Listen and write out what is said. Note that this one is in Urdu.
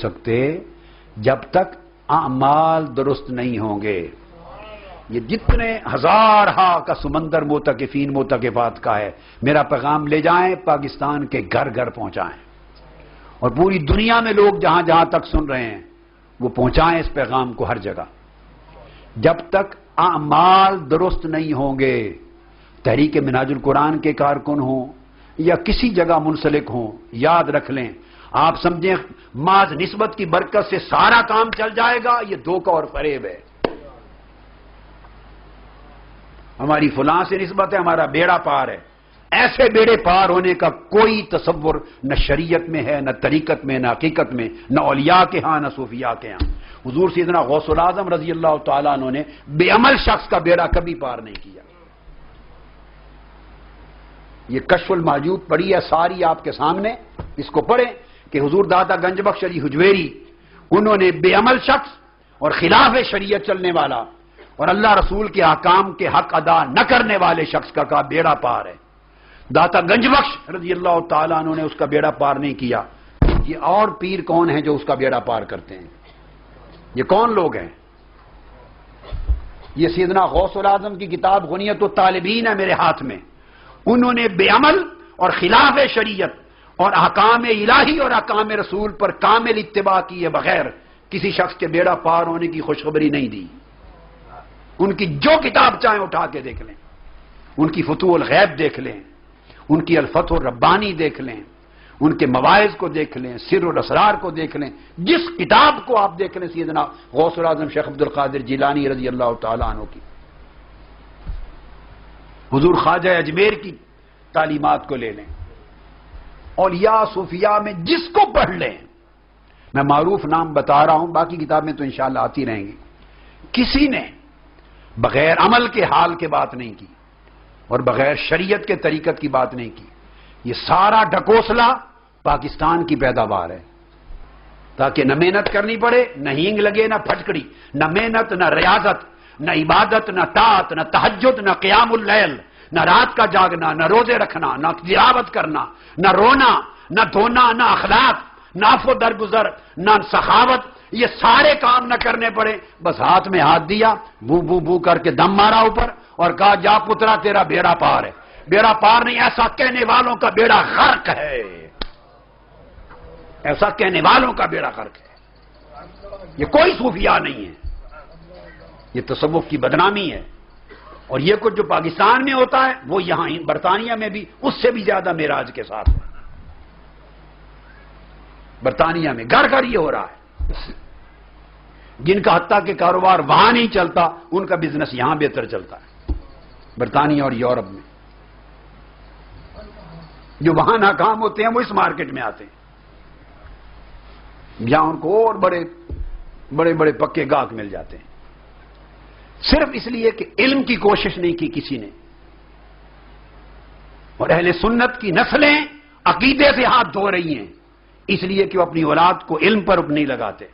سکتے جب تک اعمال درست نہیں ہوں گے. یہ جتنے ہزار ہا کا سمندر موتقفین موتقفات کا ہے، میرا پیغام لے جائیں، پاکستان کے گھر گھر پہنچائیں، اور پوری دنیا میں لوگ جہاں جہاں تک سن رہے ہیں وہ پہنچائیں اس پیغام کو ہر جگہ. جب تک اعمال درست نہیں ہوں گے، تحریک منہاج القرآن کے کارکن ہوں یا کسی جگہ منسلک ہوں، یاد رکھ لیں، آپ سمجھیں محض نسبت کی برکت سے سارا کام چل جائے گا، یہ دھوکہ اور فریب ہے. ہماری فلاں سے نسبت ہے، ہمارا بیڑا پار ہے. ایسے بیڑے پار ہونے کا کوئی تصور نہ شریعت میں ہے، نہ طریقت میں، نہ حقیقت میں، نہ اولیاء کے ہاں، نہ صوفیاء کے ہاں. حضور سیدنا غوث الاعظم رضی اللہ تعالیٰ عنہ نے بے عمل شخص کا بیڑا کبھی پار نہیں کیا. یہ کشف المحجوب پڑھی ہے ساری آپ کے سامنے، اس کو پڑھیں کہ حضور داتا گنج بخش علی حجویری انہوں نے بے عمل شخص اور خلاف شریعت چلنے والا اور اللہ رسول کے احکام کے حق ادا نہ کرنے والے شخص کا کہا بیڑا پار ہے. داتا گنج بخش رضی اللہ تعالیٰ عنہ نے اس کا بیڑا پار نہیں کیا. یہ اور پیر کون ہیں جو اس کا بیڑا پار کرتے ہیں؟ یہ کون لوگ ہیں؟ یہ سیدنا غوث الاعظم کی کتاب غنیت الطالبین ہے میرے ہاتھ میں. انہوں نے بے عمل اور خلاف شریعت اور احکام الہی اور احکام رسول پر کامل اتباع کیے بغیر کسی شخص کے بیڑا پار ہونے کی خوشخبری نہیں دی. ان کی جو کتاب چاہیں اٹھا کے دیکھ لیں، ان کی فتوح الغیب دیکھ لیں، ان کی الفتح الربانی دیکھ لیں، ان کے مواعظ کو دیکھ لیں، سر الاسرار کو دیکھ لیں، جس کتاب کو آپ دیکھ لیں سیدنا غوث الاعظم شیخ عبد القادر جیلانی رضی اللہ تعالیٰ عنہ کی، حضور خواجہ اجمیر کی تعلیمات کو لے لیں، اولیاء صوفیاء میں جس کو پڑھ لیں. میں معروف نام بتا رہا ہوں، باقی کتابیں تو انشاءاللہ آتی رہیں گی. کسی نے بغیر عمل کے حال کے بات نہیں کی اور بغیر شریعت کے طریقت کی بات نہیں کی. یہ سارا ڈھکوسلا پاکستان کی پیداوار ہے، تاکہ نہ محنت کرنی پڑے، نہ ہینگ لگے، نہ پھٹکڑی، نہ محنت، نہ ریاضت، نہ عبادت، نہ طاعت، نہ تہجد، نہ قیام اللیل، نہ رات کا جاگنا، نہ روزے رکھنا، نہ تلاوت کرنا، نہ رونا، نہ دھونا، نہ اخلاق، نہ عفو درگزر، نہ سخاوت. یہ سارے کام نہ کرنے پڑے، بس ہاتھ میں ہاتھ دیا، بو بو بو کر کے دم مارا اوپر اور کہا جا پترا تیرا بیڑا پار ہے. بیڑا پار نہیں، ایسا کہنے والوں کا بیڑا غرق ہے. ایسا کہنے والوں کا بیڑا غرق ہے. یہ کوئی صوفیاء نہیں ہے، یہ تصوف کی بدنامی ہے. اور یہ کچھ جو پاکستان میں ہوتا ہے وہ یہاں برطانیہ میں بھی اس سے بھی زیادہ معراج کے ساتھ ہے. برطانیہ میں گھر گھر یہ ہو رہا ہے. جن کا حتیٰ کہ کاروبار وہاں نہیں چلتا ان کا بزنس یہاں بہتر چلتا ہے، برطانیہ اور یورپ میں. جو وہاں ناکام ہوتے ہیں وہ اس مارکیٹ میں آتے ہیں، جہاں ان کو اور بڑے بڑے بڑے پکے گاہک مل جاتے ہیں، صرف اس لیے کہ علم کی کوشش نہیں کی کسی نے. اور اہل سنت کی نسلیں عقیدے سے ہاتھ دھو رہی ہیں اس لیے کہ وہ اپنی اولاد کو علم پر نہیں لگاتے.